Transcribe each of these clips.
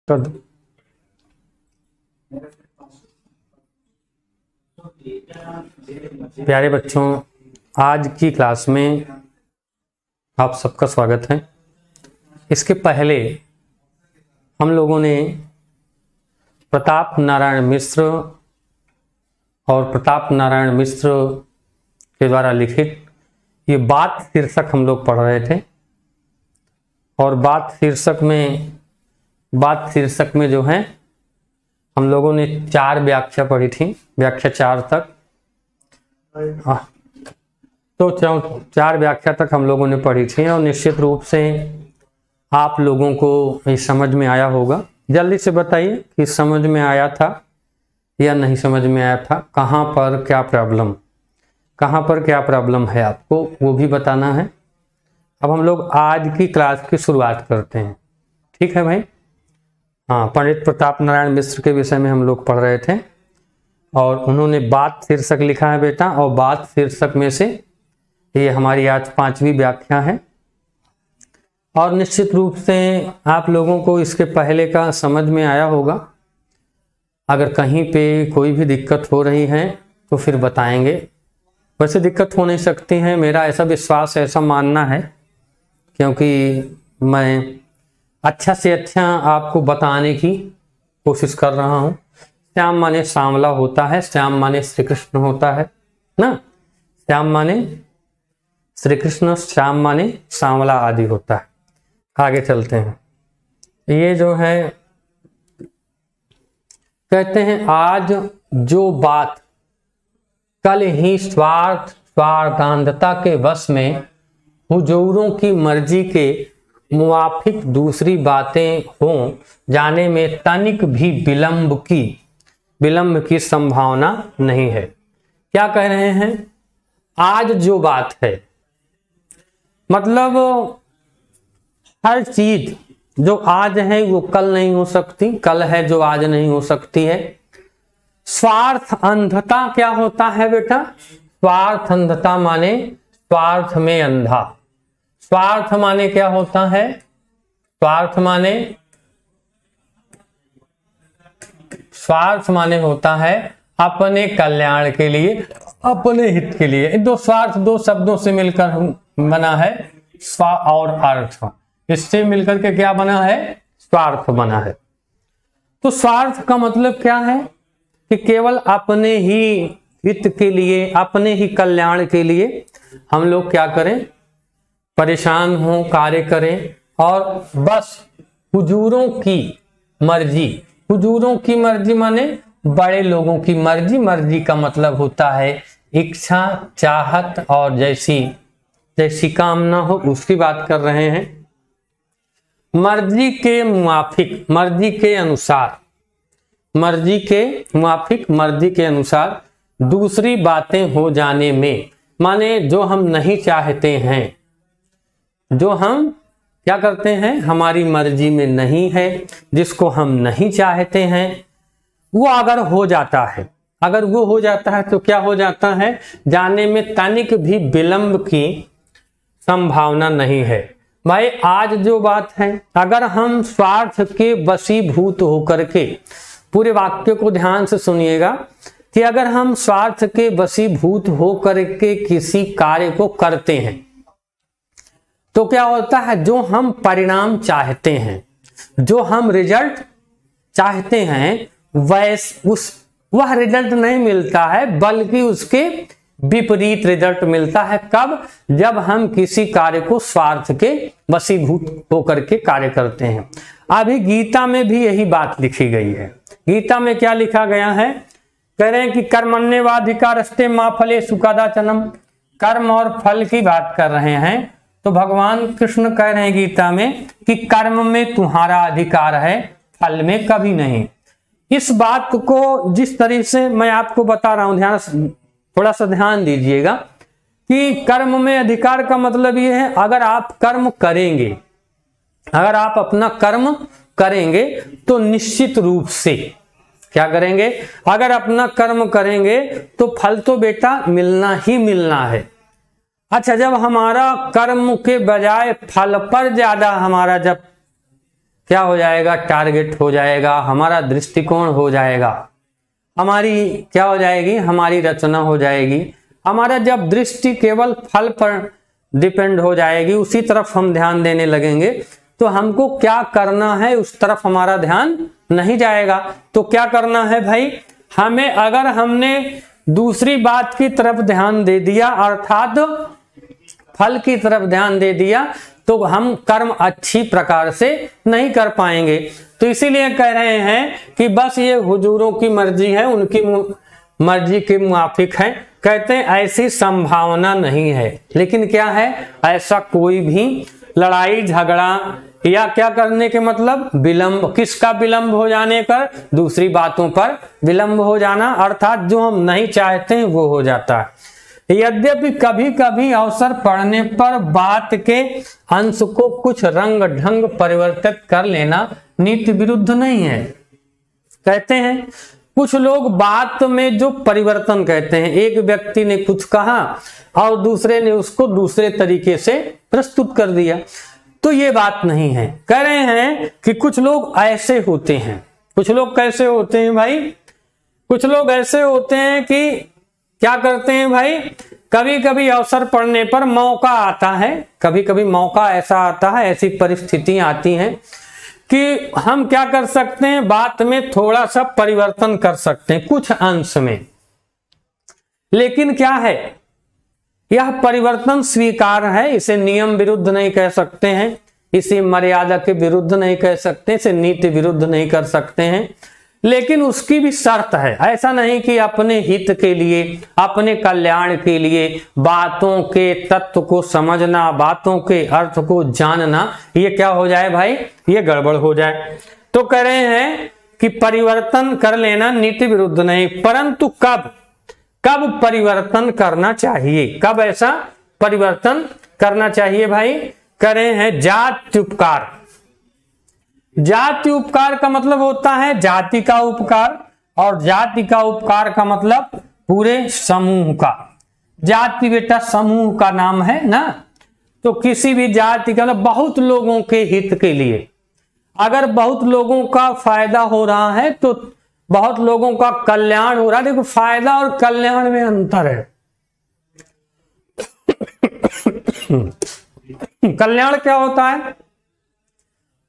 कर दो। प्यारे बच्चों, आज की क्लास में आप सबका स्वागत है। इसके पहले हम लोगों ने प्रताप नारायण मिश्र और प्रताप नारायण मिश्र के द्वारा लिखित ये बात शीर्षक हम लोग पढ़ रहे थे। और बात शीर्षक में जो है हम लोगों ने 4 व्याख्या पढ़ी थी, व्याख्या 4 तक। तो 4 व्याख्या तक हम लोगों ने पढ़ी थी और निश्चित रूप से आप लोगों को ये समझ में आया होगा। जल्दी से बताइए कि समझ में आया था या नहीं समझ में आया था, कहाँ पर क्या प्रॉब्लम है आपको वो भी बताना है। अब हम लोग आज की क्लास की शुरुआत करते हैं, ठीक है भाई। हाँ, पंडित प्रताप नारायण मिश्र के विषय में हम लोग पढ़ रहे थे और उन्होंने बात शीर्षक लिखा है बेटा, और बात शीर्षक में से ये हमारी आज 5वीं व्याख्या है। और निश्चित रूप से आप लोगों को इसके पहले का समझ में आया होगा। अगर कहीं पे कोई भी दिक्कत हो रही है तो फिर बताएंगे। वैसे दिक्कत हो नहीं सकती है, मेरा ऐसा विश्वास, ऐसा मानना है, क्योंकि मैं अच्छा से अच्छा आपको बताने की कोशिश कर रहा हूँ। श्याम माने सांवला होता है, श्याम माने श्री कृष्ण होता है ना, श्याम माने श्री कृष्ण, श्याम माने सांवला आदि होता है। आगे चलते हैं। ये जो है कहते हैं, आज जो बात कल ही स्वार्थांधता के वश में हुजूरों की मर्जी के मुवाफिक दूसरी बातें हों जाने में तनिक भी विलंब की संभावना नहीं है। क्या कह रहे हैं? आज जो बात है, मतलब हर चीज जो आज है वो कल नहीं हो सकती, कल है जो आज नहीं हो सकती है। स्वार्थ अंधता क्या होता है बेटा? स्वार्थ अंधता माने स्वार्थ में अंधा। स्वार्थ माने क्या होता है? स्वार्थ माने होता है अपने कल्याण के लिए, अपने हित के लिए। दो स्वार्थ दो शब्दों से मिलकर बना है, स्व और अर्थ। इससे मिलकर के क्या बना है? स्वार्थ बना है। तो स्वार्थ का मतलब क्या है कि केवल अपने ही हित के लिए, अपने ही कल्याण के लिए हम लोग क्या करें? परेशान हों, कार्य करें, और बस हुजूरों की मर्जी माने बड़े लोगों की मर्जी। मर्जी का मतलब होता है इच्छा, चाहत और जैसी कामना हो उसकी बात कर रहे हैं। मर्जी के मुआफिक, मर्जी के अनुसार दूसरी बातें हो जाने में, माने जो हम नहीं चाहते हैं, जो हम क्या करते हैं, हमारी मर्जी में नहीं है, जिसको हम नहीं चाहते हैं, वो अगर हो जाता है, अगर वो हो जाता है तो क्या हो जाता है? जाने में तनिक भी विलंब की संभावना नहीं है। भाई आज जो बात है, अगर हम स्वार्थ के वशीभूत होकर के, पूरे वाक्य को ध्यान से सुनिएगा, कि अगर हम स्वार्थ के वशीभूत होकर के किसी कार्य को करते हैं तो क्या होता है? जो हम परिणाम चाहते हैं, जो हम रिजल्ट चाहते हैं, वह रिजल्ट नहीं मिलता है, बल्कि उसके विपरीत रिजल्ट मिलता है। कब? जब हम किसी कार्य को स्वार्थ के वशीभूत होकर के कार्य करते हैं। अभी गीता में भी यही बात लिखी गई है। गीता में क्या लिखा गया है? कह रहे हैं कि कर्मण्येवाधिकारस्ते मा फलेषु कदाचन। कर्म और फल की बात कर रहे हैं। तो भगवान कृष्ण कह रहे हैं गीता में कि कर्म में तुम्हारा अधिकार है, फल में कभी नहीं। इस बात को जिस तरीके से मैं आपको बता रहा हूं, थोड़ा सा ध्यान दीजिएगा कि कर्म में अधिकार का मतलब ये है, अगर आप कर्म करेंगे, अगर आप अपना कर्म करेंगे तो निश्चित रूप से क्या करेंगे? अगर अपना कर्म करेंगे तो फल तो बेटा मिलना ही मिलना है। अच्छा, जब हमारा कर्म के बजाय फल पर ज्यादा हमारा जब क्या हो जाएगा, टारगेट हो जाएगा, हमारा दृष्टिकोण हो जाएगा, हमारी क्या हो जाएगी, हमारी रचना हो जाएगी। हमारा जब दृष्टि केवल फल पर डिपेंड हो जाएगी, उसी तरफ हम ध्यान देने लगेंगे, तो हमको क्या करना है उस तरफ हमारा ध्यान नहीं जाएगा। तो क्या करना है भाई, हमें अगर हमने दूसरी बात की तरफ ध्यान दे दिया, अर्थात फल की तरफ ध्यान दे दिया, तो हम कर्म अच्छी प्रकार से नहीं कर पाएंगे। तो इसीलिए कह रहे हैं कि बस ये हुजूरों की मर्जी है, उनकी मर्जी के मुआफिक है। कहते हैं ऐसी संभावना नहीं है, लेकिन क्या है, ऐसा कोई भी लड़ाई झगड़ा या क्या करने के मतलब विलंब, किसका विलंब हो जाने पर, दूसरी बातों पर विलंब हो जाना, अर्थात जो हम नहीं चाहते हैं वो हो जाता है। यद्यपि कभी कभी अवसर पड़ने पर बात के अंश को कुछ रंग ढंग परिवर्तित कर लेना नीति विरुद्ध नहीं है। कहते हैं कुछ लोग बात में जो परिवर्तन कहते हैं, एक व्यक्ति ने कुछ कहा और दूसरे ने उसको दूसरे तरीके से प्रस्तुत कर दिया, तो ये बात नहीं है। कह रहे हैं कि कुछ लोग ऐसे होते हैं। कुछ लोग कैसे होते हैं भाई, कुछ लोग ऐसे होते हैं कि क्या करते हैं भाई, कभी कभी अवसर पड़ने पर मौका आता है, कभी कभी मौका ऐसा आता है, ऐसी परिस्थितियां आती हैं कि हम क्या कर सकते हैं, बात में थोड़ा सा परिवर्तन कर सकते हैं कुछ अंश में। लेकिन क्या है, यह परिवर्तन स्वीकार है, इसे नियम विरुद्ध नहीं कह सकते हैं, इसे मर्यादा के विरुद्ध नहीं कह सकते, इसे नीति विरुद्ध नहीं कर सकते हैं, लेकिन उसकी भी शर्त है। ऐसा नहीं कि अपने हित के लिए, अपने कल्याण के लिए बातों के तत्व को समझना, बातों के अर्थ को जानना, ये क्या हो जाए भाई, ये गड़बड़ हो जाए। तो कह रहे हैं कि परिवर्तन कर लेना नीति विरुद्ध नहीं, परंतु कब परिवर्तन करना चाहिए, कब ऐसा परिवर्तन करना चाहिए भाई। कह रहे हैं जाति उपकार। जाति उपकार का मतलब होता है जाति का उपकार, और जाति का उपकार का मतलब पूरे समूह का। जाति बेटा समूह का नाम है ना, तो किसी भी जाति का मतलब बहुत लोगों के हित के लिए, अगर बहुत लोगों का फायदा हो रहा है तो बहुत लोगों का कल्याण हो रहा है। देखो फायदा और कल्याण में अंतर है। कल्याण क्या होता है,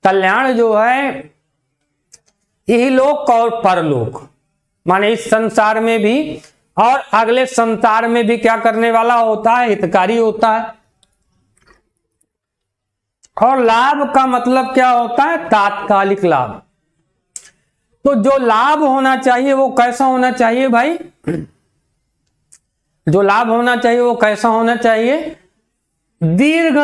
कल्याण जो है यही लोक और परलोक, माने इस संसार में भी और अगले संसार में भी क्या करने वाला होता है, हितकारी होता है। और लाभ का मतलब क्या होता है, तात्कालिक लाभ। तो जो लाभ होना चाहिए वो कैसा होना चाहिए भाई, जो लाभ होना चाहिए वो कैसा होना चाहिए, दीर्घ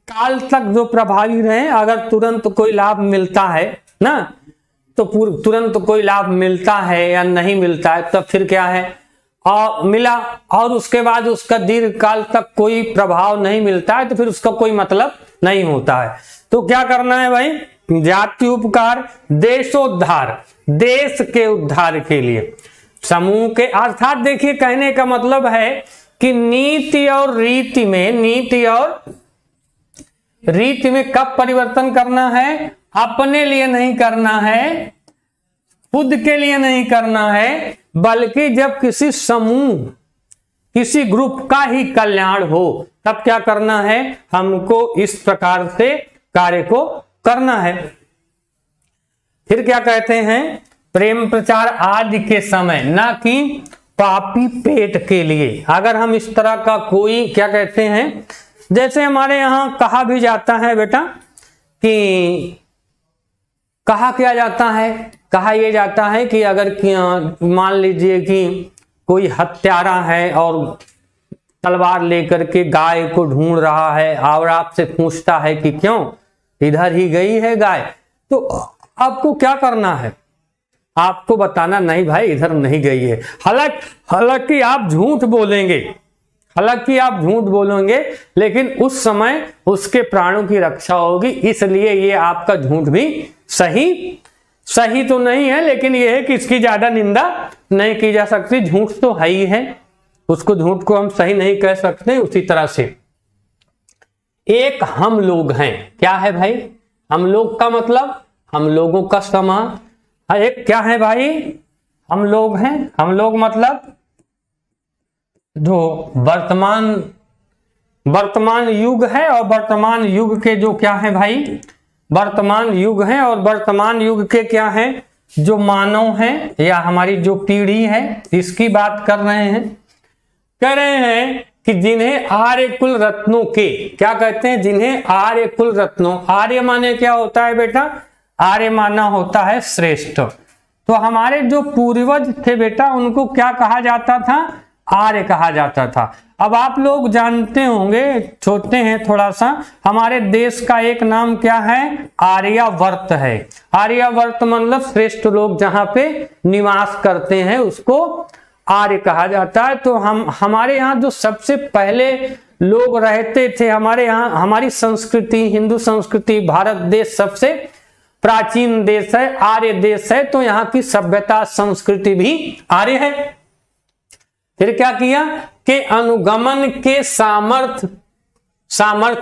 काल तक जो प्रभावी रहे। अगर तुरंत कोई लाभ मिलता है ना, तो तुरंत कोई लाभ मिलता है या नहीं मिलता है, तब फिर क्या है, और मिला और उसके बाद उसका दीर्घ काल तक कोई प्रभाव नहीं मिलता है, तो फिर उसका कोई मतलब नहीं होता है। तो क्या करना है भाई, जाति उपकार, देशोद्धार, देश के उद्धार के लिए समूह के, अर्थात देखिए कहने का मतलब है कि नीति और रीति में, नीति और रीति में कब परिवर्तन करना है, अपने लिए नहीं करना है, खुद के लिए नहीं करना है, बल्कि जब किसी समूह, किसी ग्रुप का ही कल्याण हो तब क्या करना है, हमको इस प्रकार से कार्य को करना है। फिर क्या कहते हैं, प्रेम प्रचार आदि के समय, ना कि पापी पेट के लिए। अगर हम इस तरह का कोई क्या कहते हैं, जैसे हमारे यहां कहा भी जाता है बेटा कि कहा क्या जाता है, कहा यह जाता है कि अगर मान लीजिए कि कोई हत्यारा है और तलवार लेकर के गाय को ढूंढ रहा है और आपसे पूछता है कि क्यों, इधर ही गई है गाय, तो आपको क्या करना है, आपको बताना नहीं भाई इधर नहीं गई है। हालांकि आप झूठ बोलेंगे, हालांकि आप झूठ बोलेंगे, लेकिन उस समय उसके प्राणों की रक्षा होगी, इसलिए ये आपका झूठ भी सही तो नहीं है, लेकिन ये है कि इसकी ज्यादा निंदा नहीं की जा सकती। झूठ तो है ही है, उसको झूठ को हम सही नहीं कह सकते। उसी तरह से एक हम लोग हैं, क्या है भाई, हम लोग का मतलब हम लोगों का समाज। एक क्या है भाई, हम लोग हैं, हम लोग मतलब जो वर्तमान युग है, और वर्तमान युग के जो क्या है भाई, वर्तमान युग है, और वर्तमान युग के क्या है, जो मानव हैं या हमारी जो पीढ़ी है, इसकी बात कर रहे हैं। कह रहे हैं कि जिन्हें आर्य कुल रत्नों के, क्या कहते हैं, जिन्हें आर्य कुल रत्नों, आर्य माने क्या होता है बेटा, आर्य माना होता है श्रेष्ठ। तो हमारे जो पूर्वज थे बेटा, उनको क्या कहा जाता था, आर्य कहा जाता था। अब आप लोग जानते होंगे, छोटे हैं थोड़ा सा, हमारे देश का एक नाम क्या है, आर्यावर्त है। आर्यावर्त मतलब श्रेष्ठ लोग जहां पे निवास करते हैं उसको आर्य कहा जाता है। तो हमारे यहाँ जो सबसे पहले लोग रहते थे, हमारे यहाँ, हमारी संस्कृति, हिंदू संस्कृति, भारत देश सबसे प्राचीन देश है, आर्य देश है, तो यहाँ की सभ्यता संस्कृति भी आर्य है। फिर क्या किया कि अनुगमन के सामर्थ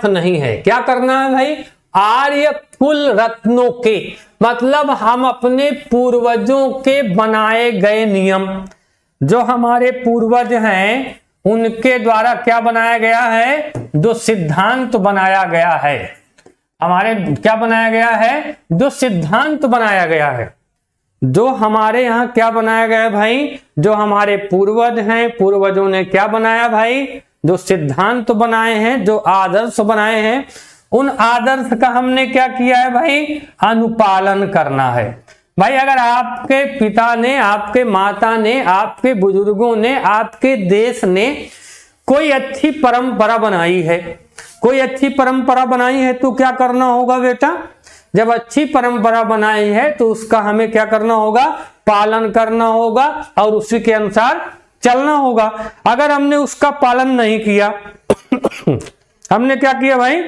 नहीं है। क्या करना है भाई, आर्य कुल रत्नों के, मतलब हम अपने पूर्वजों के बनाए गए नियम, जो हमारे पूर्वज हैं उनके द्वारा क्या बनाया गया है, जो सिद्धांत बनाया गया है, हमारे क्या बनाया गया है, जो सिद्धांत बनाया गया है, जो हमारे यहाँ क्या बनाया गया है भाई, जो हमारे पूर्वज हैं, पूर्वजों ने क्या बनाया भाई, जो सिद्धांत बनाए हैं, जो आदर्श बनाए हैं, उन आदर्श का हमने क्या किया है भाई, अनुपालन करना है। भाई अगर आपके पिता ने, आपके माता ने, आपके बुजुर्गों ने, आपके देश ने कोई अच्छी परंपरा बनाई है, कोई अच्छी परंपरा बनाई है, तो क्या करना होगा बेटा, जब अच्छी परंपरा बनाई है तो उसका हमें क्या करना होगा, पालन करना होगा और उसी के अनुसार चलना होगा। अगर हमने उसका पालन नहीं किया हमने क्या किया भाई,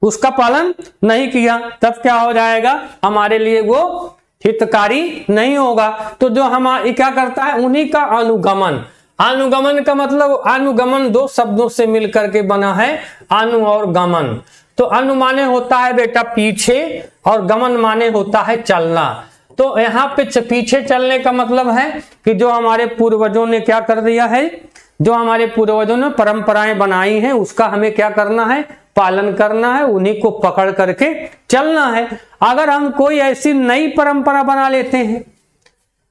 उसका पालन नहीं किया, तब क्या हो जाएगा, हमारे लिए वो हितकारी नहीं होगा। तो जो हमारी क्या करता है, उन्हीं का अनुगमन, अनुगमन का मतलब, अनुगमन दो शब्दों से मिलकर के बना है, अनु और गमन। तो अनु माने होता है बेटा पीछे, और गमन माने होता है चलना। तो यहाँ पे पीछे चलने का मतलब है कि जो हमारे पूर्वजों ने क्या कर दिया है, जो हमारे पूर्वजों ने परंपराएं बनाई हैं उसका हमें क्या करना है, पालन करना है, उन्हीं को पकड़ करके चलना है। अगर हम कोई ऐसी नई परंपरा बना लेते हैं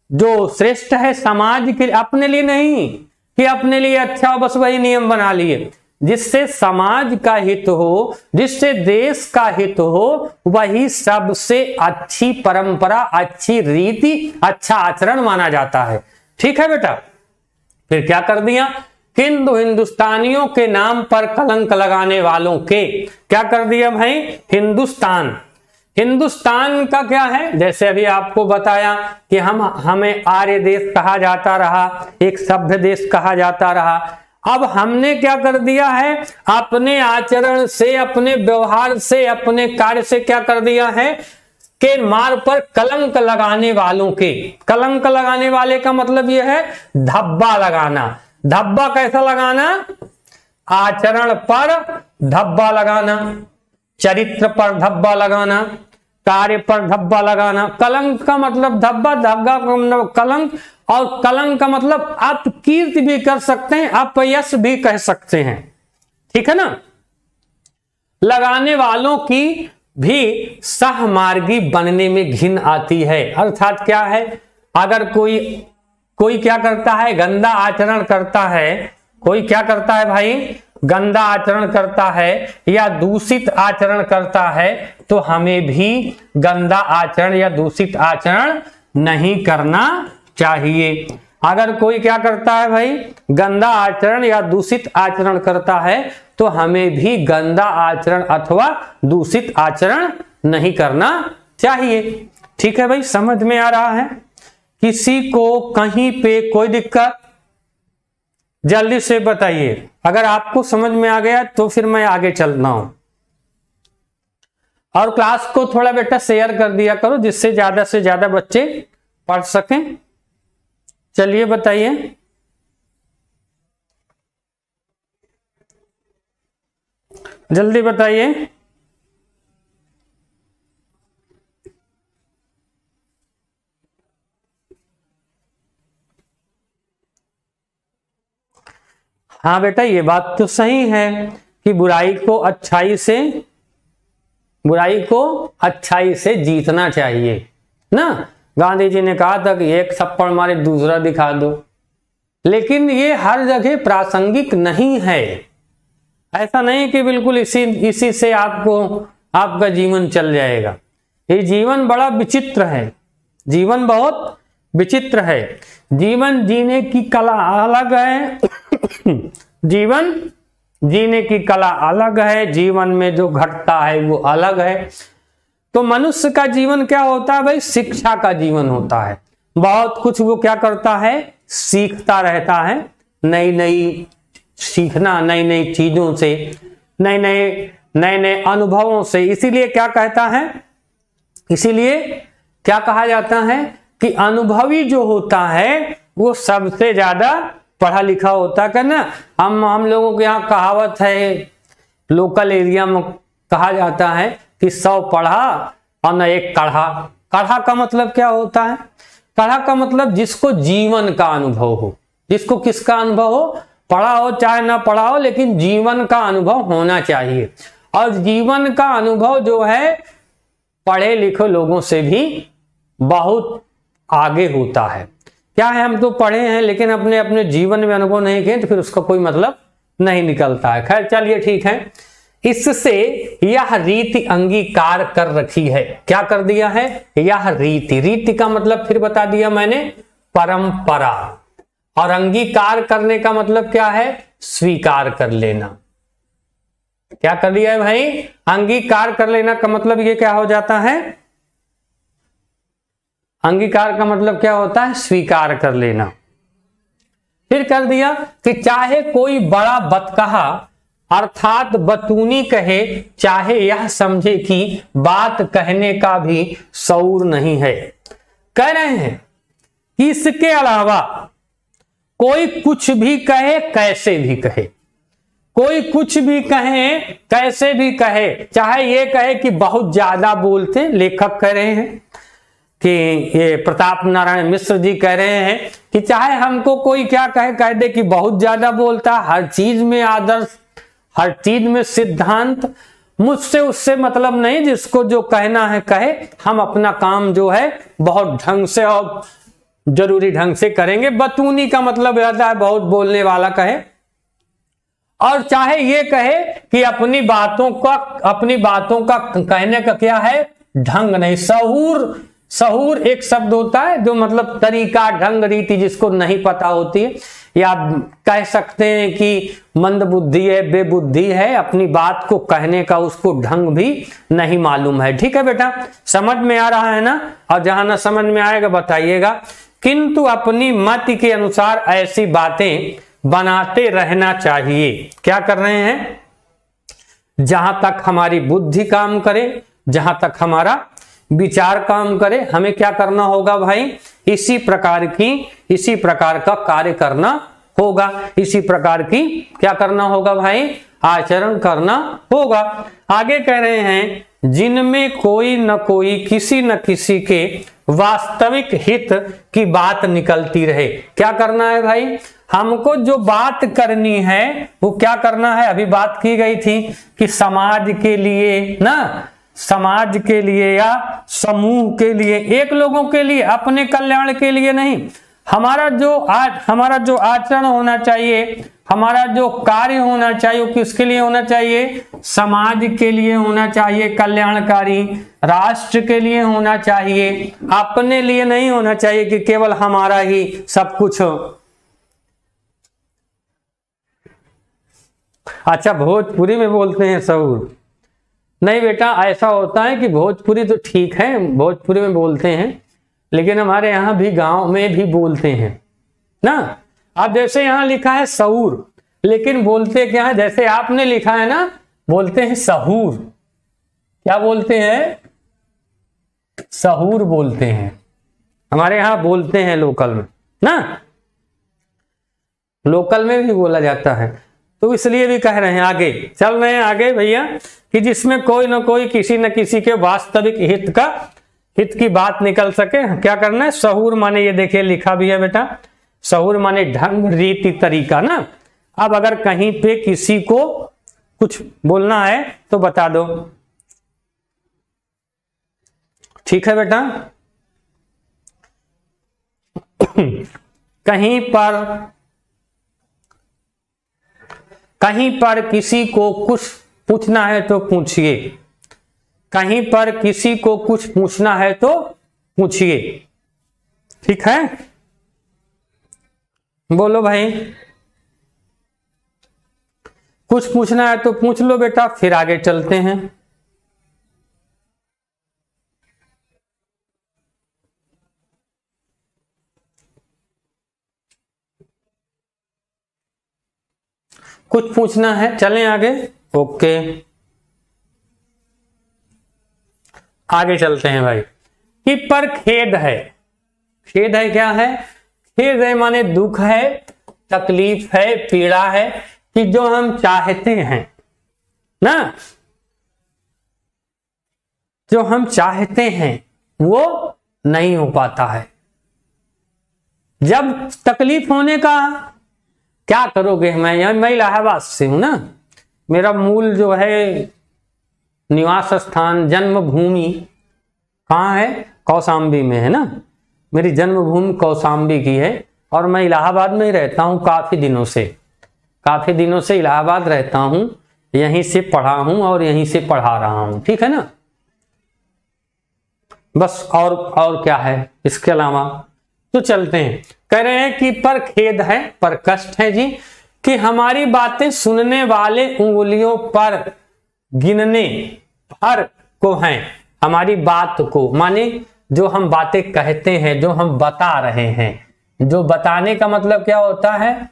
जो श्रेष्ठ है समाज के, अपने लिए नहीं कि अपने लिए अच्छा बस वही नियम बना लिए, जिससे समाज का हित हो, जिससे देश का हित हो, वही सबसे अच्छी परंपरा, अच्छी रीति, अच्छा आचरण माना जाता है। ठीक है बेटा। फिर क्या कर दिया, हिंदुस्तानियों के नाम पर कलंक लगाने वालों के, क्या कर दिया भाई, हिंदुस्तान। हिंदुस्तान का क्या है, जैसे अभी आपको बताया कि हमें आर्य देश कहा जाता रहा, एक सभ्य देश कहा जाता रहा। अब हमने क्या कर दिया है, अपने आचरण से, अपने व्यवहार से, अपने कार्य से क्या कर दिया है के मार्ग पर कलंक लगाने वालों के। कलंक लगाने वाले का मतलब यह है धब्बा लगाना। धब्बा कैसा लगाना, आचरण पर धब्बा लगाना, चरित्र पर धब्बा लगाना, कार्य पर धब्बा लगाना। कलंक का मतलब धब्बा, धब्बा का मतलब कलंक, और कलंक का मतलब अपकीर्ति भी कर सकते हैं, अपयश भी कह सकते हैं। ठीक है ना। लगाने वालों की भी सहमार्गी बनने में घिन आती है। अर्थात क्या है, अगर कोई क्या करता है, गंदा आचरण करता है, कोई क्या करता है भाई, गंदा आचरण करता है या दूषित आचरण करता है, तो हमें भी गंदा आचरण या दूषित आचरण नहीं करना चाहिए। अगर कोई क्या करता है भाई, गंदा आचरण या दूषित आचरण करता है, तो हमें भी गंदा आचरण अथवा दूषित आचरण नहीं करना चाहिए। ठीक है भाई, समझ में आ रहा है। किसी को कहीं पे कोई दिक्कत, जल्दी से बताइए। अगर आपको समझ में आ गया तो फिर मैं आगे चलना हूं। और क्लास को थोड़ा बेटा शेयर कर दिया करो, जिससे ज्यादा से ज्यादा बच्चे पढ़ सकें। चलिए बताइए। जल्दी बताइए। हाँ बेटा, ये बात तो सही है कि बुराई को अच्छाई से जीतना चाहिए ना। गांधी जी ने कहा था कि एक थप्पड़ मारे दूसरा दिखा दो, लेकिन ये हर जगह प्रासंगिक नहीं है। ऐसा नहीं कि बिल्कुल इसी से आपका जीवन चल जाएगा। ये जीवन बड़ा विचित्र है, जीवन बहुत विचित्र है। जीवन जीने की कला अलग है जीवन जीने की कला अलग है, जीवन में जो घटता है वो अलग है। तो मनुष्य का जीवन क्या होता है भाई? शिक्षा का जीवन होता है। बहुत कुछ वो क्या करता है? सीखता रहता है, नई नई सीखना, नई नई चीजों से, नए नए अनुभवों से। इसीलिए क्या कहता है, इसीलिए क्या कहा जाता है कि अनुभवी जो होता है वो सबसे ज्यादा पढ़ा लिखा होता है। ना हम लोगों के यहाँ कहावत है, लोकल एरिया में कहा जाता है कि 100 पढ़ा और न 1 कढ़ा। कढ़ा का मतलब क्या होता है? कढ़ा का मतलब जिसको जीवन का अनुभव हो, जिसको किसका अनुभव हो, पढ़ा हो चाहे ना पढ़ा हो, लेकिन जीवन का अनुभव होना चाहिए। और जीवन का अनुभव जो है पढ़े लिखे लोगों से भी बहुत आगे होता है। क्या है, हम तो पढ़े हैं लेकिन अपने अपने जीवन में अनुभव नहीं किए तो फिर उसका कोई मतलब नहीं निकलता है। खैर चलिए ठीक है। इससे यह रीति अंगीकार कर रखी है। क्या कर दिया है? यह रीति। रीति का मतलब फिर बता दिया मैंने, परंपरा। और अंगीकार करने का मतलब क्या है? स्वीकार कर लेना। क्या कर दिया है भाई? अंगीकार कर लेना का मतलब ये क्या हो जाता है? अंगीकार का मतलब क्या होता है? स्वीकार कर लेना। फिर कर दिया कि चाहे कोई बड़ा बतकहा अर्थात बतूनी कहे, चाहे यह समझे कि बात कहने का भी शऊर नहीं है। कह रहे हैं कि इसके अलावा कोई कुछ भी कहे, कैसे भी कहे, कोई कुछ भी कहे, कैसे भी कहे, चाहे ये कहे कि बहुत ज्यादा बोलते, लेखक कह रहे हैं कि ये प्रताप नारायण मिश्र जी कह रहे हैं कि चाहे हमको कोई क्या कहे, कह दे कि बहुत ज्यादा बोलता, हर चीज में आदर्श, हर चीज में सिद्धांत, मुझसे उससे मतलब नहीं, जिसको जो कहना है कहे, हम अपना काम जो है बहुत ढंग से और जरूरी ढंग से करेंगे। बतूनी का मतलब रहता है बहुत बोलने वाला कहे। और चाहे ये कहे कि अपनी बातों का कहने का क्या है? ढंग नहीं, सहूर। सहूर एक शब्द होता है जो मतलब तरीका, ढंग, रीति, जिसको नहीं पता होती है, या कह सकते हैं कि मंद बुद्धि है, बेबुद्धि है, अपनी बात को कहने का उसको ढंग भी नहीं मालूम है। ठीक है बेटा, समझ में आ रहा है ना? और जहां ना समझ में आएगा बताइएगा। किंतु अपनी मत के अनुसार ऐसी बातें बनाते रहना चाहिए। क्या कर रहे हैं? जहां तक हमारी बुद्धि काम करे, जहां तक हमारा विचार काम करे, हमें क्या करना होगा भाई? इसी प्रकार का कार्य करना होगा। इसी प्रकार की क्या करना होगा भाई? आचरण करना होगा। आगे कह रहे हैं जिनमें कोई न कोई, किसी न किसी के वास्तविक हित की बात निकलती रहे। क्या करना है भाई? हमको जो बात करनी है वो क्या करना है? अभी बात की गई थी कि समाज के लिए ना, समाज के लिए या समूह के लिए, एक लोगों के लिए, अपने कल्याण के लिए नहीं। हमारा जो आचरण होना चाहिए, हमारा जो कार्य होना चाहिए, वो किसके लिए होना चाहिए? समाज के लिए होना चाहिए, कल्याणकारी, राष्ट्र के लिए होना चाहिए, अपने लिए नहीं होना चाहिए कि केवल हमारा ही सब कुछ हो। अच्छा, भोजपुरी में बोलते हैं सहूर। नहीं बेटा, ऐसा होता है कि भोजपुरी तो ठीक है, भोजपुरी में बोलते हैं, लेकिन हमारे यहाँ भी गांव में भी बोलते हैं ना। अब जैसे यहाँ लिखा है सहूर, लेकिन बोलते क्या है? जैसे आपने लिखा है ना, बोलते हैं सहूर। क्या बोलते हैं? सहूर बोलते हैं। हमारे यहाँ बोलते हैं लोकल में ना, लोकल में भी बोला जाता है। तो इसलिए भी कह रहे हैं, आगे चल रहे हैं आगे भैया, कि जिसमें कोई न कोई, किसी न किसी के वास्तविक हित की बात निकल सके। क्या करना है? सहूर माने, ये देखिए लिखा भी है बेटा, सहूर माने ढंग, रीति, तरीका ना। अब अगर कहीं पे किसी को कुछ बोलना है तो बता दो। ठीक है बेटा, कहीं पर किसी को कुछ पूछना है तो पूछिए, कहीं पर किसी को कुछ पूछना है तो पूछिए। ठीक है, बोलो भाई, कुछ पूछना है तो पूछ लो बेटा, फिर आगे चलते हैं। कुछ पूछना है, चलें आगे। ओके, आगे चलते हैं भाई। कि पर खेद है, खेद है क्या है? खेद है माने दुख है, तकलीफ है, पीड़ा है कि जो हम चाहते हैं ना, जो हम चाहते हैं वो नहीं हो पाता है। जब तकलीफ होने का क्या करोगे? मैं इलाहाबाद से हूं ना, मेरा मूल जो है निवास स्थान, जन्मभूमि कहाँ है? कौशाम्बी में है ना, मेरी जन्मभूमि कौशाम्बी की है और मैं इलाहाबाद में ही रहता हूँ काफी दिनों से इलाहाबाद रहता हूँ, यहीं से पढ़ा हूँ और यहीं से पढ़ा रहा हूँ। ठीक है ना, बस और क्या है इसके अलावा? तो चलते हैं। कह रहे हैं कि पर खेद है, पर कष्ट है जी, कि हमारी बातें सुनने वाले उंगलियों पर गिनने भर को हैं। हमारी बात को माने जो हम बातें कहते हैं, जो हम बता रहे हैं, जो बताने का मतलब क्या होता है?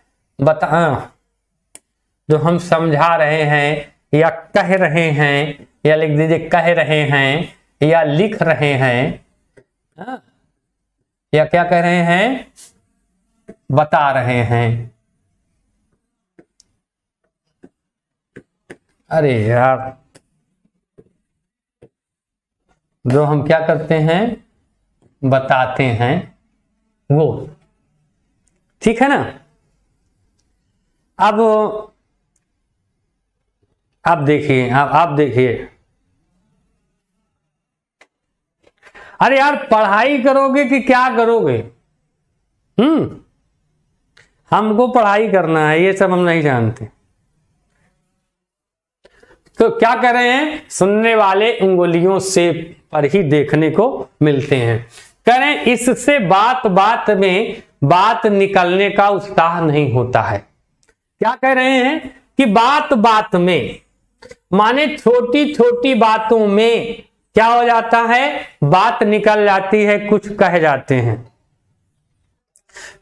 जो हम समझा रहे हैं या कह रहे हैं, या लिख दीजिए कह रहे हैं, या लिख रहे हैं, या क्या कह रहे हैं? बता रहे हैं। अरे यार, जो हम क्या करते हैं? बताते हैं वो। ठीक है ना। अब आप देखिए, आप देखिए, अरे यार पढ़ाई करोगे कि क्या करोगे? हमको पढ़ाई करना है, ये सब हम नहीं जानते। तो क्या कर रहे हैं? सुनने वाले उंगलियों से पर ही देखने को मिलते हैं। करें इससे बात बात में बात निकलने का उत्साह नहीं होता है। क्या कह रहे हैं? कि बात बात में माने छोटी छोटी बातों में क्या हो जाता है? बात निकल जाती है, कुछ कह जाते हैं।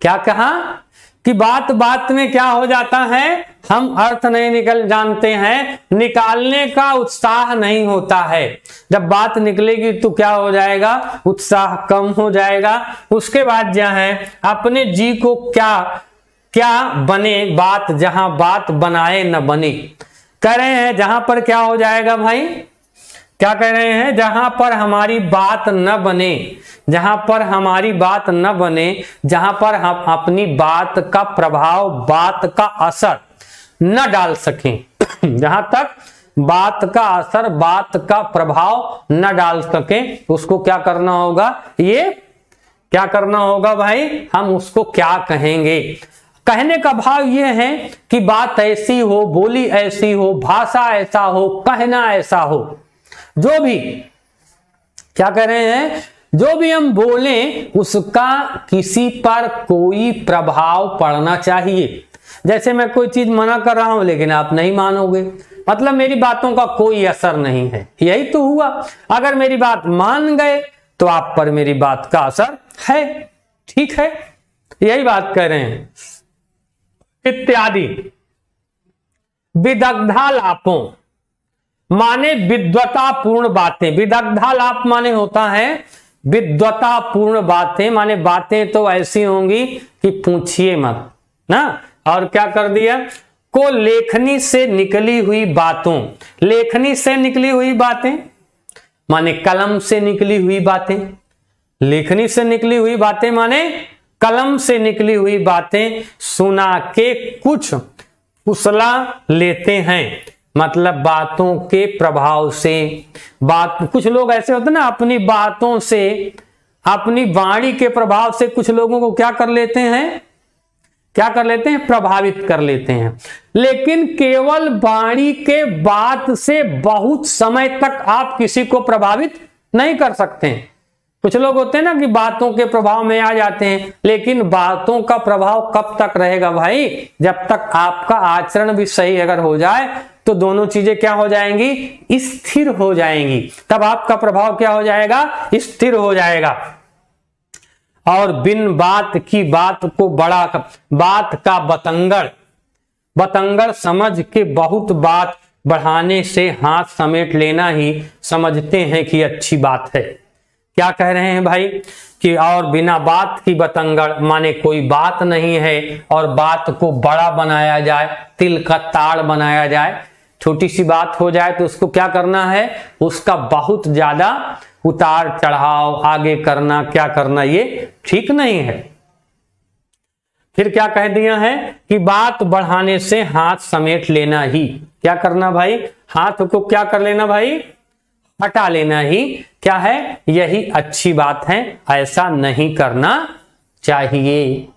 क्या कहा? कि बात बात में क्या हो जाता है? हम अर्थ नहीं निकल जानते हैं, निकालने का उत्साह नहीं होता है। जब बात निकलेगी तो क्या हो जाएगा? उत्साह कम हो जाएगा। उसके बाद क्या है? अपने जी को क्या बने बात, जहां बात बनाए न बने। कह रहे हैं जहां पर क्या हो जाएगा भाई? क्या कह रहे हैं? जहां पर हमारी बात न बने, जहां पर हमारी बात न बने, जहां पर हम अपनी बात का प्रभाव, बात का असर न डाल सकें जहां तक बात का असर, बात का प्रभाव न डाल सकें, उसको क्या करना होगा? ये क्या करना होगा भाई? हम उसको क्या कहेंगे? कहने का भाव ये है कि बात ऐसी हो, बोली ऐसी हो, भाषा ऐसा हो, कहना ऐसा हो, जो भी क्या कह रहे हैं? जो भी हम बोलें उसका किसी पर कोई प्रभाव पड़ना चाहिए। जैसे मैं कोई चीज मना कर रहा हूं लेकिन आप नहीं मानोगे, मतलब मेरी बातों का कोई असर नहीं है। यही तो हुआ। अगर मेरी बात मान गए तो आप पर मेरी बात का असर है। ठीक है, यही बात कह रहे हैं। इत्यादि विदग्धालापों माने विद्वतापूर्ण बातें। विदग्धालाप माने होता है विद्वतापूर्ण बातें, माने बातें तो ऐसी होंगी कि पूछिए मत ना। और क्या कर दिया? को लेखनी से निकली हुई बातों। लेखनी से निकली हुई बातें माने कलम से निकली हुई बातें। लेखनी से निकली हुई बातें माने कलम से निकली हुई बातें सुना के कुछ उसला लेते हैं, मतलब बातों के प्रभाव से। कुछ लोग ऐसे होते ना, अपनी बातों से, अपनी वाणी के प्रभाव से कुछ लोगों को क्या कर लेते हैं, प्रभावित कर लेते हैं। लेकिन केवल वाणी के बात से बहुत समय तक आप किसी को प्रभावित नहीं कर सकते हैं। कुछ लोग होते हैं ना कि बातों के प्रभाव में आ जाते हैं, लेकिन बातों का प्रभाव कब तक रहेगा भाई? जब तक आपका आचरण भी सही अगर हो जाए तो दोनों चीजें क्या हो जाएंगी? स्थिर हो जाएंगी। तब आपका प्रभाव क्या हो जाएगा? स्थिर हो जाएगा। और बिन बात की बात को बड़ा, बात का बतंगड़ समझ के बहुत बात बढ़ाने से हाथ समेट लेना ही समझते हैं कि अच्छी बात है। क्या कह रहे हैं भाई कि और बिना बात की बतंगड़, माने कोई बात नहीं है और बात को बड़ा बनाया जाए, तिल का ताड़ बनाया जाए, छोटी सी बात हो जाए तो उसको क्या करना है? उसका बहुत ज्यादा उतार चढ़ाव आगे करना, क्या करना, ये ठीक नहीं है। फिर क्या कह दिया है कि बात बढ़ाने से हाथ समेट लेना ही, क्या करना भाई? हाथ को क्या कर लेना भाई? हटा लेना ही क्या है? यही अच्छी बात है, ऐसा नहीं करना चाहिए।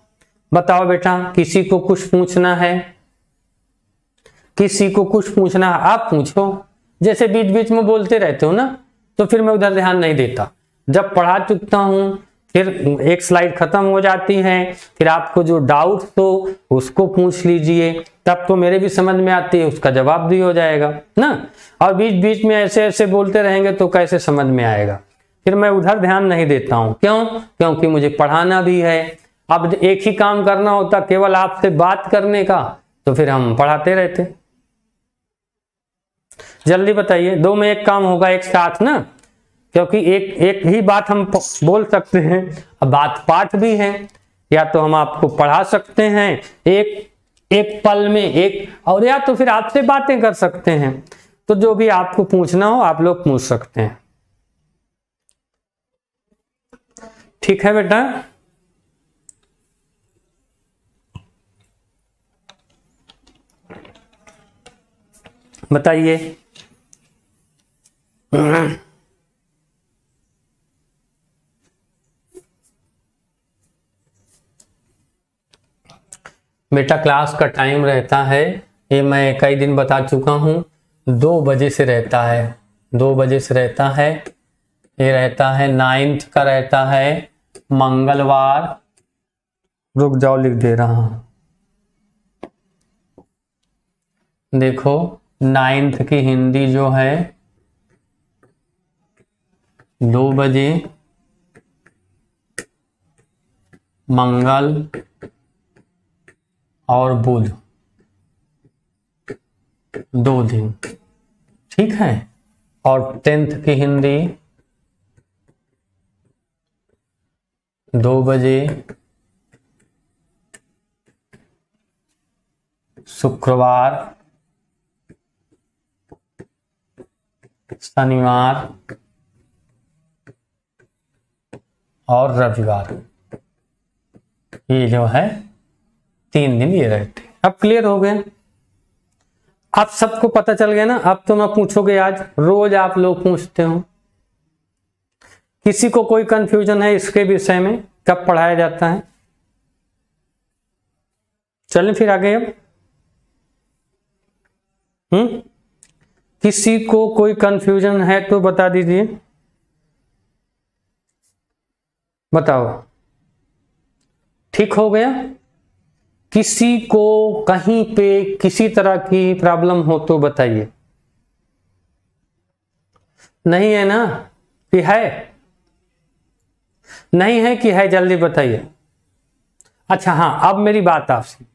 बताओ बेटा, किसी को कुछ पूछना है, किसी को कुछ पूछना है, आप पूछो। जैसे बीच बीच में बोलते रहते हो ना, तो फिर मैं उधर ध्यान नहीं देता। जब पढ़ा चुकता हूं, फिर एक स्लाइड खत्म हो जाती है, फिर आपको जो डाउट तो उसको पूछ लीजिए, तब तो मेरे भी समझ में आती है, उसका जवाब भी हो जाएगा ना। और बीच बीच में ऐसे ऐसे बोलते रहेंगे तो कैसे समझ में आएगा? फिर मैं उधर ध्यान नहीं देता हूं। क्यों? क्योंकि मुझे पढ़ाना भी है। अब एक ही काम करना होता केवल आपसे बात करने का, तो फिर हम पढ़ाते रहते। जल्दी बताइए, दो में एक काम होगा एक साथ ना, क्योंकि एक ही बात हम बोल सकते हैं। अब बात पाठ भी है, या तो हम आपको पढ़ा सकते हैं एक पल में एक, और या तो फिर आपसे बातें कर सकते हैं। तो जो भी आपको पूछना हो आप लोग पूछ सकते हैं। ठीक है बेटा? बताइए। बेटा क्लास का टाइम रहता है, ये मैं कई दिन बता चुका हूँ, 2 बजे से रहता है, 2 बजे से रहता है। ये रहता है 9th का रहता है मंगलवार। रुक जाओ, लिख दे रहा हूँ। देखो 9th की हिंदी जो है 2 बजे, मंगल और बुध, 2 दिन, ठीक है। और 10th की हिंदी 2 बजे, शुक्रवार, शनिवार और रविवार। ये जो है 3 दिन ये रहते। अब क्लियर हो गया? अब सबको पता चल गया ना? अब तो मैं पूछोगे, आज रोज आप लोग पूछते हो। किसी को कोई कंफ्यूजन है इसके विषय में, कब पढ़ाया जाता है? चलें फिर आगे। अब किसी को कोई कंफ्यूजन है तो बता दीजिए, बताओ। ठीक हो गया? किसी को कहीं पे किसी तरह की प्रॉब्लम हो तो बताइए। नहीं है ना? कि है? नहीं है कि है? जल्दी बताइए। अच्छा हाँ, अब मेरी बात आपसे,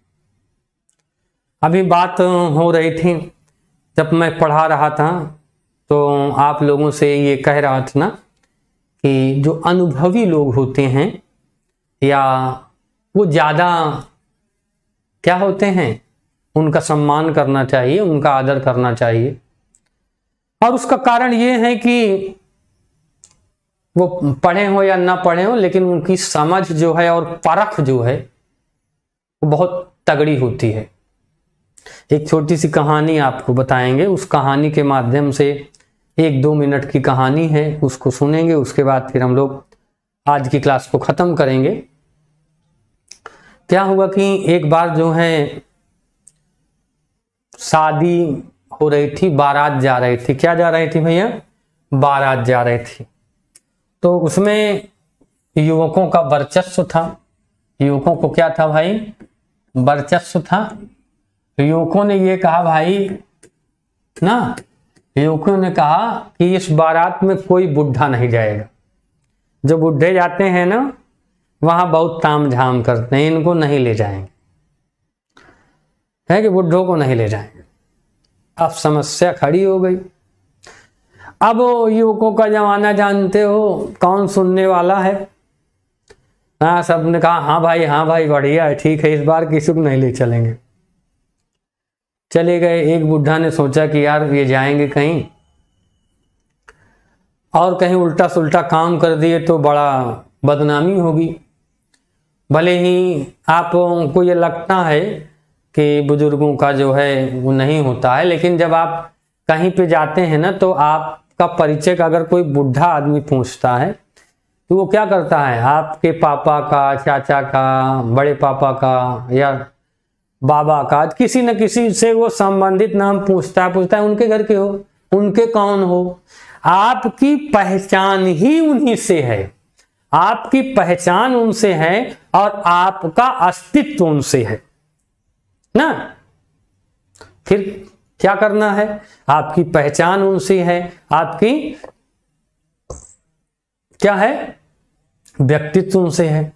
अभी बात हो रही थी जब मैं पढ़ा रहा था, तो आप लोगों से ये कह रहा था ना कि जो अनुभवी लोग होते हैं या वो ज़्यादा क्या होते हैं, उनका सम्मान करना चाहिए, उनका आदर करना चाहिए। और उसका कारण ये है कि वो पढ़े हो या ना पढ़े हो, लेकिन उनकी समझ जो है और परख जो है वो बहुत तगड़ी होती है। एक छोटी सी कहानी आपको बताएंगे। उस कहानी के माध्यम से 1-2 मिनट की कहानी है, उसको सुनेंगे। उसके बाद फिर हम लोग आज की क्लास को ख़त्म करेंगे। क्या हुआ कि एक बार जो है शादी हो रही थी, बारात जा रही थी। क्या जा रही थी भैया? बारात जा रही थी। तो उसमें युवकों का वर्चस्व था। युवकों को क्या था भाई? वर्चस्व था। युवकों ने ये कहा भाई ना, युवकों ने कहा कि इस बारात में कोई बुढ़ा नहीं जाएगा। जो बुढ़े जाते हैं ना वहां बहुत तामझाम करते हैं, इनको नहीं ले जाएंगे, है कि बुढ़ों को नहीं ले जाएंगे। अब समस्या खड़ी हो गई। अब युवकों का जमाना जानते हो, कौन सुनने वाला है? हाँ, सबने कहा हाँ भाई बढ़िया है, ठीक है, इस बार किसी को नहीं ले चलेंगे। चले गए। एक बुढ़ा ने सोचा कि यार ये जाएंगे कहीं और कहीं उल्टा सुल्टा काम कर दिए तो बड़ा बदनामी होगी। भले ही आपको ये लगता है कि बुजुर्गों का जो है वो नहीं होता है, लेकिन जब आप कहीं पे जाते हैं ना तो आपका परिचय का अगर कोई बुढ़ा आदमी पूछता है तो वो क्या करता है? आपके पापा का, चाचा का, बड़े पापा का या बाबा का, किसी न किसी से वो संबंधित नाम पूछता है उनके घर के हो, उनके कौन हो। आपकी पहचान ही उन्हीं से है, आपकी पहचान उनसे है और आपका अस्तित्व उनसे है ना। फिर क्या करना है? आपकी पहचान उनसे है, आपकी क्या है? व्यक्तित्व उनसे है।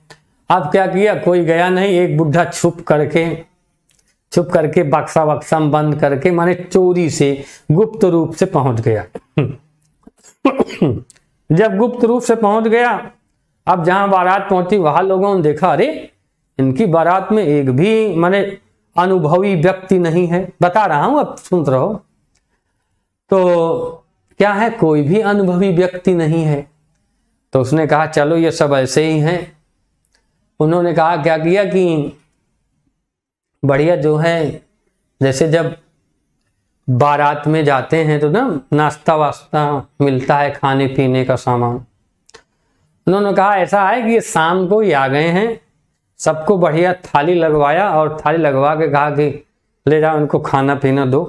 अब क्या किया? कोई गया नहीं। एक बुढ़ा छुप करके बक्सा वक्सा बंद करके, माने चोरी से गुप्त रूप से पहुंच गया। जब गुप्त रूप से पहुंच गया, अब जहां बारात पहुंची वहां लोगों ने देखा, अरे इनकी बारात में एक भी माने अनुभवी व्यक्ति नहीं है। बता रहा हूं, अब सुन रहो। तो क्या है? कोई भी अनुभवी व्यक्ति नहीं है। तो उसने कहा चलो ये सब ऐसे ही हैं। उन्होंने कहा क्या किया कि बढ़िया जो है, जैसे जब बारात में जाते हैं तो ना नाश्ता वास्ता मिलता है, खाने पीने का सामान। उन्होंने कहा ऐसा है कि ये शाम को ही आ गए हैं, सबको बढ़िया थाली लगवाया और थाली लगवा के कहा कि ले जाओ इनको खाना पीना दो।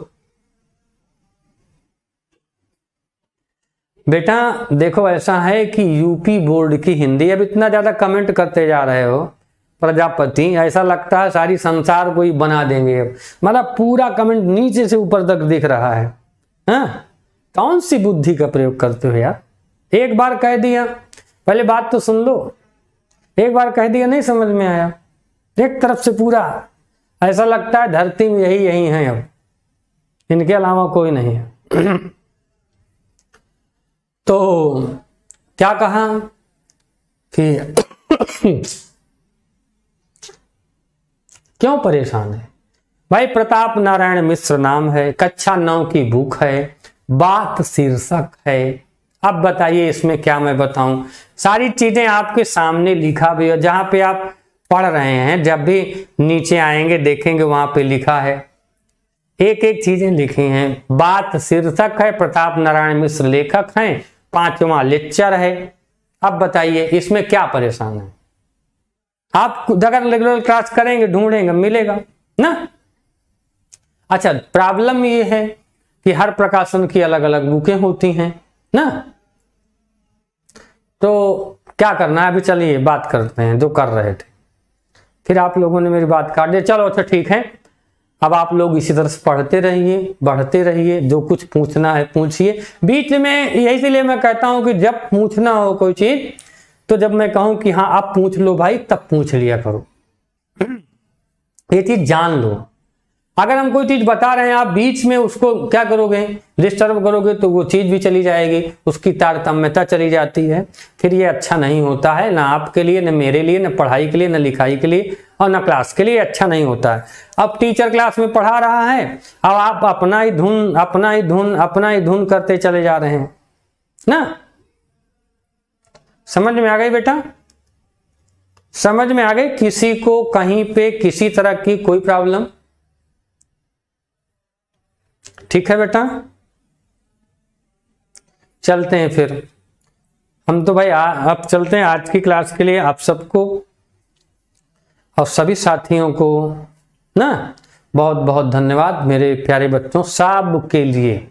बेटा देखो ऐसा है कि यूपी बोर्ड की हिंदी, अब इतना ज्यादा कमेंट करते जा रहे हो प्रजापति, ऐसा लगता है सारी संसार को ही बना देंगे। अब मतलब पूरा कमेंट नीचे से ऊपर तक दिख रहा है। हाँ, कौन सी बुद्धि का प्रयोग करते हो यार? एक बार कह दिया, पहले बात तो सुन लो। एक बार कह दिया नहीं समझ में आया, एक तरफ से पूरा ऐसा लगता है धरती में यही है, अब इनके अलावा कोई नहीं है। तो क्या कहा कि क्यों परेशान है भाई? प्रताप नारायण मिश्र नाम है, कक्षा 9 की बुक है, बात शीर्षक है। अब बताइए इसमें क्या मैं बताऊं? सारी चीजें आपके सामने लिखा भी है, जहां पे आप पढ़ रहे हैं। जब भी नीचे आएंगे देखेंगे वहां पे लिखा है, एक एक चीजें लिखी हैं। बात शीर्षक है, प्रताप नारायण मिश्र लेखक हैं, 5वां लेक्चर है। अब बताइए इसमें क्या परेशान है? आप अगर रेगुलर क्लास करेंगे ढूंढेंगे मिलेगा ना। अच्छा, प्रॉब्लम ये है कि हर प्रकाशन की अलग अलग बुकें होती हैं ना। तो क्या करना है? अभी चलिए बात करते हैं जो कर रहे थे, फिर आप लोगों ने मेरी बात काट दी। चलो अच्छा ठीक है, अब आप लोग इसी तरह से पढ़ते रहिए, बढ़ते रहिए, जो कुछ पूछना है पूछिए। बीच में इसीलिए मैं कहता हूं कि जब पूछना हो कोई चीज तो जब मैं कहूं कि हाँ आप पूछ लो भाई, तब पूछ लिया करो, ये चीज जान लो। अगर हम कोई चीज बता रहे हैं आप बीच में उसको क्या करोगे? डिस्टर्ब करोगे तो वो चीज भी चली जाएगी, उसकी तारतम्यता चली जाती है। फिर ये अच्छा नहीं होता है, ना आपके लिए, ना मेरे लिए, ना पढ़ाई के लिए, ना लिखाई के लिए और ना क्लास के लिए अच्छा नहीं होता है। अब टीचर क्लास में पढ़ा रहा है, अब आप अपना ही धुन करते चले जा रहे हैं ना। समझ में आ गई बेटा? समझ में आ गई? किसी को कहीं पे किसी तरह की कोई प्रॉब्लम? ठीक है बेटा, चलते हैं फिर हम तो भाई अब चलते हैं आज की क्लास के लिए। आप सबको और सभी साथियों को ना बहुत बहुत धन्यवाद मेरे प्यारे बच्चों। सब के लिए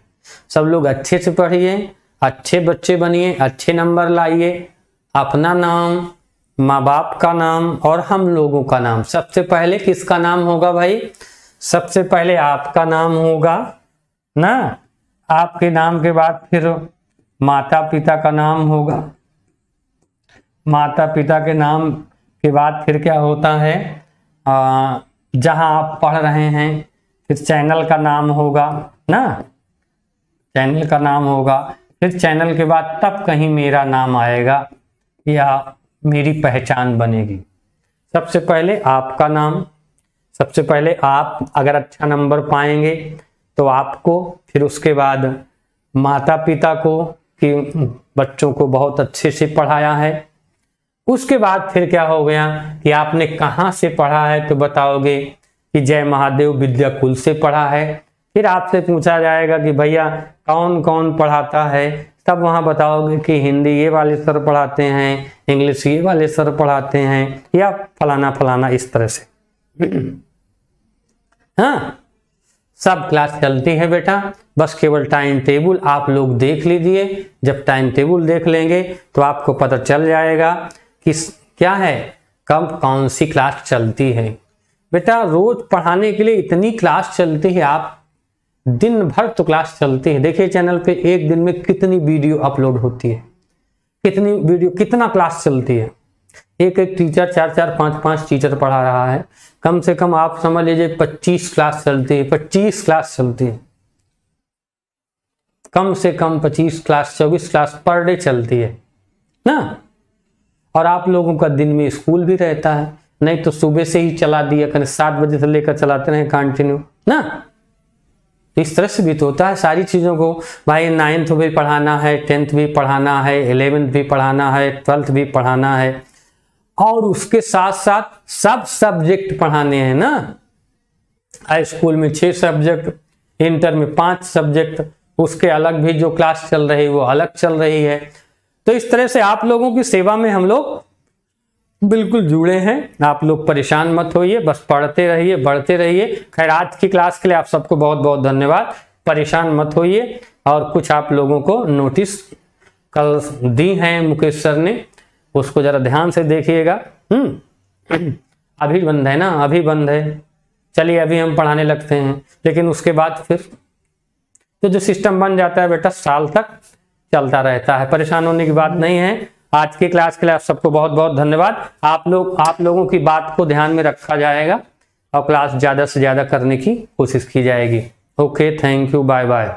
सब लोग अच्छे से पढ़िए, अच्छे बच्चे बनिए, अच्छे नंबर लाइए। अपना नाम, माँ बाप का नाम और हम लोगों का नाम, सबसे पहले किसका नाम होगा भाई? सबसे पहले आपका नाम होगा ना। आपके नाम के बाद फिर माता पिता का नाम होगा। माता पिता के नाम के बाद फिर क्या होता है, जहां आप पढ़ रहे हैं फिर चैनल का नाम होगा ना, चैनल का नाम होगा। फिर चैनल के बाद तब कहीं मेरा नाम आएगा या मेरी पहचान बनेगी। सबसे पहले आपका नाम, सबसे पहले आप अगर अच्छा नंबर पाएंगे तो आपको, फिर उसके बाद माता पिता को कि बच्चों को बहुत अच्छे से पढ़ाया है। उसके बाद फिर क्या हो गया कि आपने कहाँ से पढ़ा है तो बताओगे कि जय महादेव विद्याकुल से पढ़ा है। फिर आपसे पूछा जाएगा कि भैया कौन कौन पढ़ाता है, तब वहाँ बताओगे कि हिंदी ये वाले सर पढ़ाते हैं, इंग्लिश ये वाले सर पढ़ाते हैं, या फलाना फलाना इस तरह से। हाँ, सब क्लास चलती है बेटा, बस केवल टाइम टेबल आप लोग देख लीजिए। जब टाइम टेबल देख लेंगे तो आपको पता चल जाएगा कि क्या है, कब कौन सी क्लास चलती है। बेटा रोज पढ़ाने के लिए इतनी क्लास चलती है, आप दिन भर तो क्लास चलती है। देखिए चैनल पे एक दिन में कितनी वीडियो अपलोड होती है, कितनी वीडियो, कितना क्लास चलती है। एक एक टीचर 4-4, 5-5 टीचर पढ़ा रहा है। कम से कम आप समझ लीजिए 25 क्लास चलती है, 25 क्लास चलती है, कम से कम 25 क्लास, 24 क्लास पर डे चलती है ना। और आप लोगों का दिन में स्कूल भी रहता है, नहीं तो सुबह से ही चला दिया करें, 7 बजे से लेकर चलाते रहे कंटिन्यू ना। इस तरह से भी तो होता है सारी चीज़ों को। भाई 9th भी पढ़ाना है, 10th भी पढ़ाना है, 11th भी पढ़ाना है, 12th भी पढ़ाना है, और उसके साथ साथ सब सब्जेक्ट पढ़ाने हैं ना। हाई स्कूल में 6 सब्जेक्ट, इंटर में 5 सब्जेक्ट, उसके अलग भी जो क्लास चल रही है वो अलग चल रही है। तो इस तरह से आप लोगों की सेवा में हम लोग बिल्कुल जुड़े हैं। आप लोग परेशान मत होइए, बस पढ़ते रहिए, बढ़ते रहिए। खैर आज की क्लास के लिए आप सबको बहुत बहुत धन्यवाद। परेशान मत होइए। और कुछ आप लोगों को नोटिस कल दी हैं मुकेश सर ने, उसको जरा ध्यान से देखिएगा। अभी बंद है ना, अभी बंद है। चलिए अभी हम पढ़ाने लगते हैं, लेकिन उसके बाद फिर तो जो सिस्टम बन जाता है बेटा साल तक चलता रहता है, परेशान होने की बात नहीं है। आज की क्लास के लिए आप सबको बहुत बहुत धन्यवाद। आप लोगों की बात को ध्यान में रखा जाएगा और क्लास ज्यादा से ज्यादा करने की कोशिश की जाएगी। Okay, thank you, bye bye.